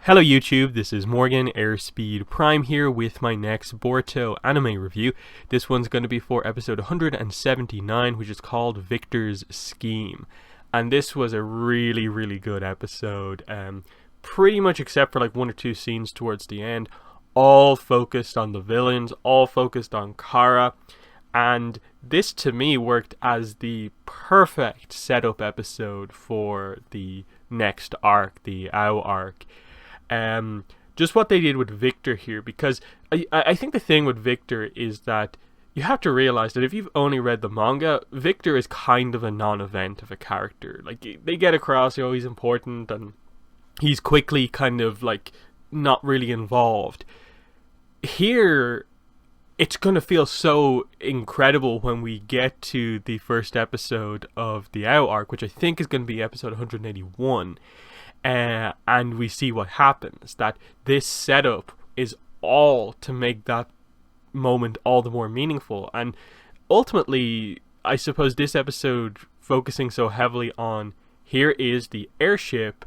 Hello YouTube, this is Morgan Airspeed Prime here with my next Boruto anime review. This one's going to be for episode 179, which is called Victor's Scheme. And this was a really good episode, pretty much except for like one or two scenes towards the end, all focused on the villains, all focused on Kara. And this to me worked as the perfect setup episode for the next arc, the AO arc. Just what they did with Victor here, because I think the thing with Victor is that you have to realize that if you've only read the manga, Victor is kind of a non-event of a character. Like, they get across, he's important, and he's quickly kind of like not really involved. Here, it's going to feel so incredible when we get to the first episode of the AO arc, which I think is going to be episode 181. And we see what happens, that this setup is all to make that moment all the more meaningful. And ultimately, I suppose this episode focusing so heavily on here is the airship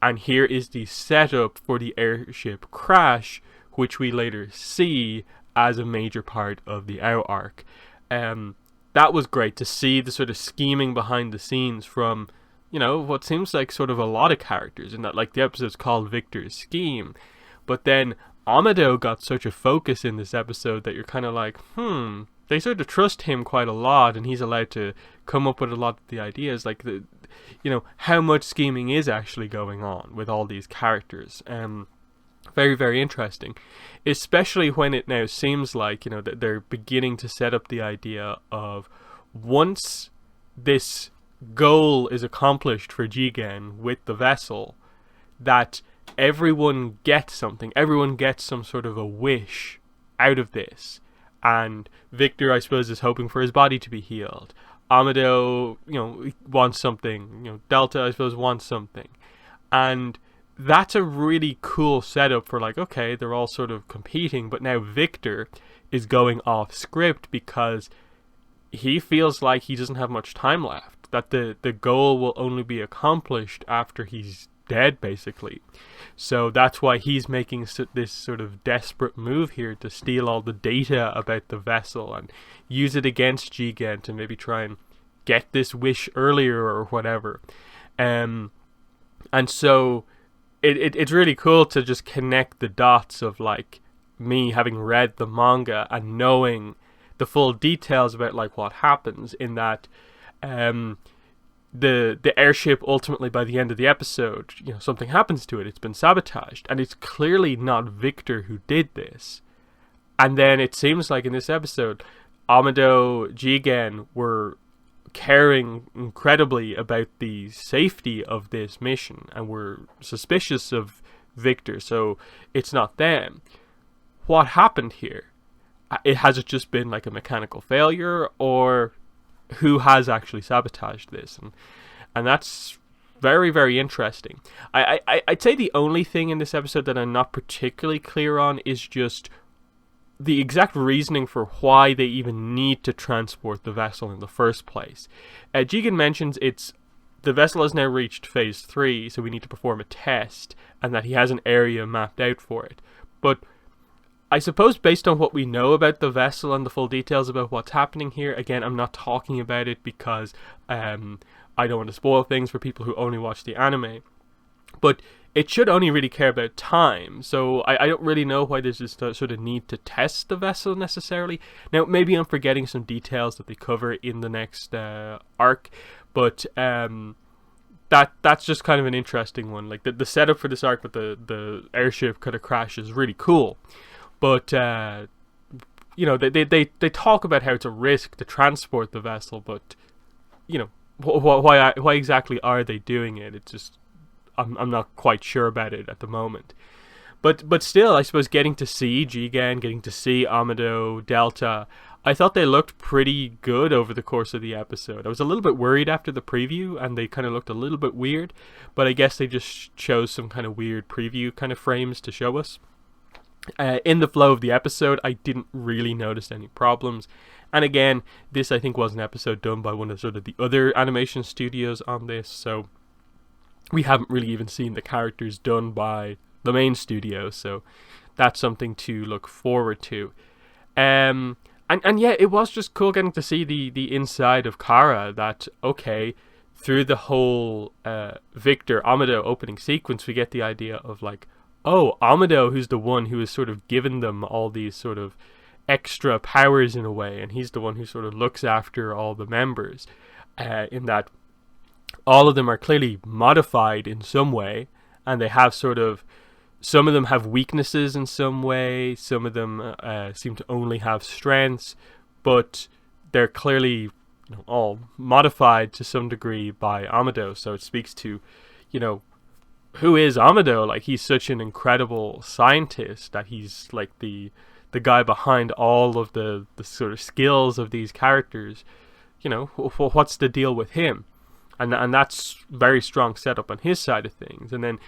and here is the setup for the airship crash, which we later see as a major part of the AO arc. That was great to see the sort of scheming behind the scenes from what seems like sort of a lot of characters, in that like the episode's called Victor's Scheme, but then Amado got such a focus in this episode that you're kind of like, they sort of trust him quite a lot, and he's allowed to come up with a lot of the ideas, like how much scheming is actually going on with all these characters. Very interesting, especially when it now seems like that they're beginning to set up the idea of, once this goal is accomplished for Jigen with the vessel, that everyone gets something, everyone gets some sort of a wish out of this. And Victor, I suppose, is hoping for his body to be healed. Amado, wants something. Delta, I suppose, wants something. And that's a really cool setup for, like, okay, they're all sort of competing, but now Victor is going off script because he feels like he doesn't have much time left, that the goal will only be accomplished after he's dead, basically. So that's why he's making this sort of desperate move here to steal all the data about the vessel and use it against Jigen to maybe try and get this wish earlier or whatever. And so it's really cool to just connect the dots of, like, me having read the manga and knowing the full details about like what happens, in that the airship ultimately, by the end of the episode, something happens to it. It's been sabotaged, and it's clearly not Victor who did this. And then it seems like in this episode, Amado, Jigen were caring incredibly about the safety of this mission and were suspicious of Victor, so it's not them. What happened here? Has it just been like a mechanical failure, or who has actually sabotaged this? And that's very interesting. I'd say the only thing in this episode that I'm not particularly clear on is just the exact reasoning for why they even need to transport the vessel in the first place. Jigen mentions the vessel has now reached phase 3, so we need to perform a test, and that he has an area mapped out for it. But I suppose based on what we know about the vessel and the full details about what's happening here, again, I'm not talking about it because I don't want to spoil things for people who only watch the anime, but it should only really care about time, so I don't really know why there's this sort of need to test the vessel necessarily. Now, maybe I'm forgetting some details that they cover in the next arc, but that's just kind of an interesting one. Like, the setup for this arc with the airship kind of crash is really cool. But, they talk about how it's a risk to transport the vessel, but, why exactly are they doing it? It's just, I'm not quite sure about it at the moment. But still, I suppose getting to see Jigen, getting to see Amado, Delta, I thought they looked pretty good over the course of the episode. I was a little bit worried after the preview, and they kind of looked a little bit weird, but I guess they just chose some kind of weird preview kind of frames to show us. In the flow of the episode, I didn't really notice any problems. And again, this I think was an episode done by one of sort of the other animation studios on this, so we haven't really even seen the characters done by the main studio. So that's something to look forward to. And yeah, it was just cool getting to see the inside of Kara. That, okay, through the whole Victor Amado opening sequence, we get the idea of like, oh, Amado, who's the one who has sort of given them all these sort of extra powers in a way, and he's the one who sort of looks after all the members. In that, all of them are clearly modified in some way, and they have sort of, some of them have weaknesses in some way, some of them seem to only have strengths, but they're clearly, all modified to some degree by Amado. So it speaks to, who is Amado? Like, he's such an incredible scientist that he's like the guy behind all of the sort of skills of these characters. What's the deal with him? And that's very strong setup on his side of things. And then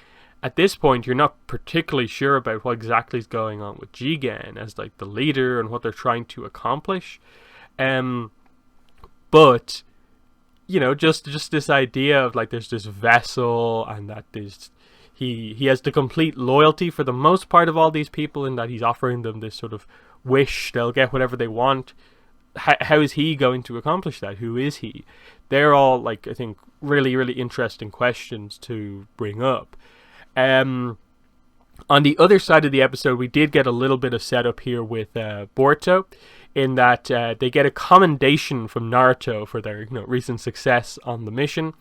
at this point, you're not particularly sure about what exactly is going on with Jigen as like the leader and what they're trying to accomplish. But just this idea of like there's this vessel, and that he has the complete loyalty for the most part of all these people, in that he's offering them this sort of wish they'll get whatever they want. How is he going to accomplish that? Who is he? They're all, like, I think, really, really interesting questions to bring up. On the other side of the episode, we did get a little bit of setup here with Boruto, in that they get a commendation from Naruto for their recent success on the mission,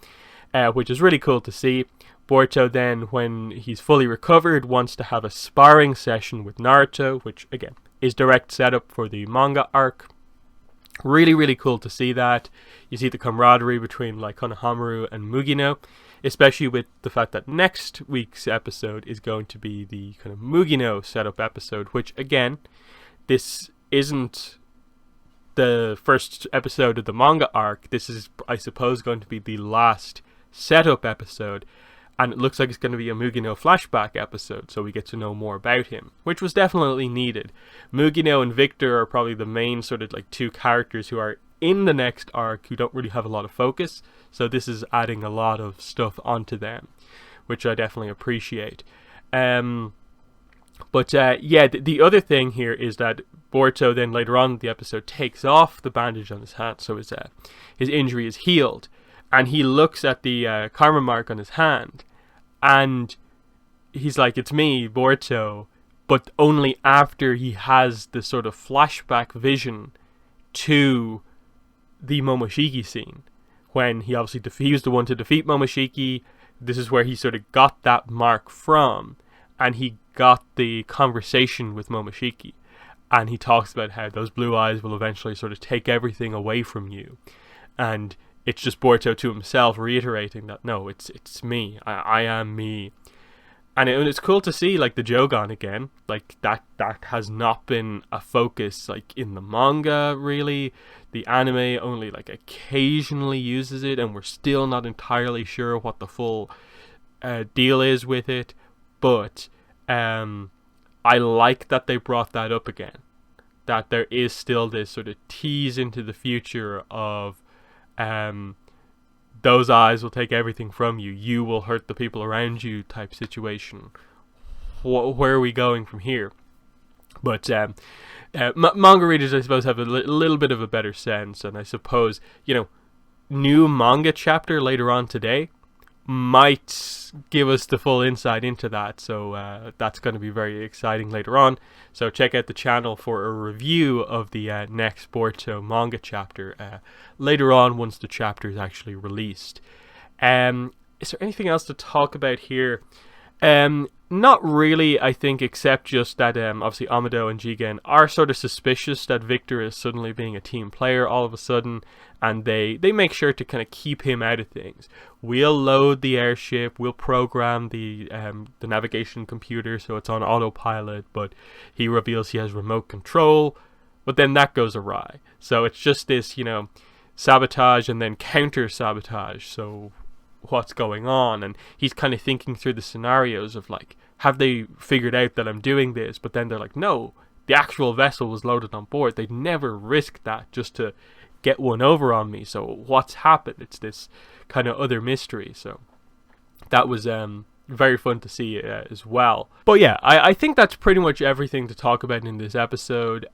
which is really cool to see. Boruto then, when he's fully recovered, wants to have a sparring session with Naruto, which, again, is direct setup for the manga arc. Really, really cool to see that. You see the camaraderie between like Konohamaru and Mugino, especially with the fact that next week's episode is going to be the kind of Mugino setup episode, which, again, this isn't the first episode of the manga arc. This is, I suppose, going to be the last setup episode, and it looks like it's going to be a Mugino flashback episode, so we get to know more about him, which was definitely needed. Mugino and Victor are probably the main sort of like two characters who are in the next arc who don't really have a lot of focus, so this is adding a lot of stuff onto them, which I definitely appreciate. The other thing here is that Boruto then later on in the episode takes off the bandage on his hand, so his injury is healed, and he looks at the karma mark on his hand, and he's like, it's me, Boruto, but only after he has the sort of flashback vision to the Momoshiki scene, when he obviously he was the one to defeat Momoshiki. This is where he sort of got that mark from, and he got the conversation with Momoshiki, and he talks about how those blue eyes will eventually sort of take everything away from you, and it's just Boruto to himself reiterating that, no, it's me, I am me. And it's cool to see like the Jogan again, like that has not been a focus like in the manga really. The anime only like occasionally uses it, and we're still not entirely sure what the full deal is with it, but I like that they brought that up again, that there is still this sort of tease into the future of those eyes will take everything from you, you will hurt the people around you type situation. Where are we going from here? But manga readers, I suppose, have a little bit of a better sense, and I suppose, new manga chapter later on today might give us the full insight into that, so that's going to be very exciting later on. So check out the channel for a review of the next Boruto manga chapter later on, once the chapter is actually released. Is there anything else to talk about here? Not really, I think, except just that obviously Amado and Jigen are sort of suspicious that Victor is suddenly being a team player all of a sudden, and they make sure to kind of keep him out of things. We'll load the airship, we'll program the navigation computer so it's on autopilot, but he reveals he has remote control, but then that goes awry. So it's just this, sabotage and then counter-sabotage, so what's going on? And he's kind of thinking through the scenarios of like, have they figured out that I'm doing this? But then they're like, no, the actual vessel was loaded on board. They'd never risk that just to get one over on me. So what's happened? It's this kind of other mystery. So that was very fun to see as well. But yeah, I think that's pretty much everything to talk about in this episode.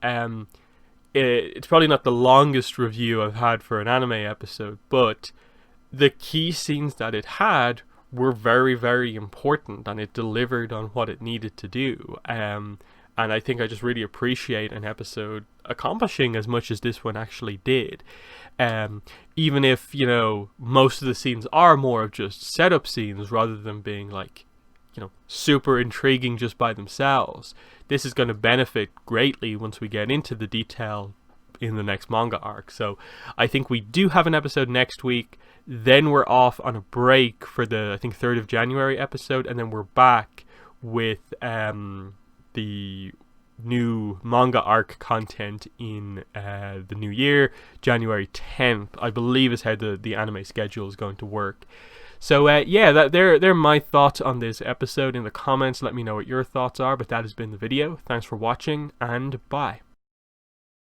It's probably not the longest review I've had for an anime episode, but the key scenes that it had were very, very important, and it delivered on what it needed to do. And I think I just really appreciate an episode accomplishing as much as this one actually did. Even if, you know, most of the scenes are more of just setup scenes rather than being like, you know, super intriguing just by themselves. This is going to benefit greatly once we get into the detail in the next manga arc. So I think we do have an episode next week. Then we're off on a break for the, I think, 3rd of January episode, and then we're back with the new manga arc content in the new year. January 10th, I believe, is how the anime schedule is going to work. So yeah, they're my thoughts on this episode. In the comments, let me know what your thoughts are. But that has been the video. Thanks for watching, and bye.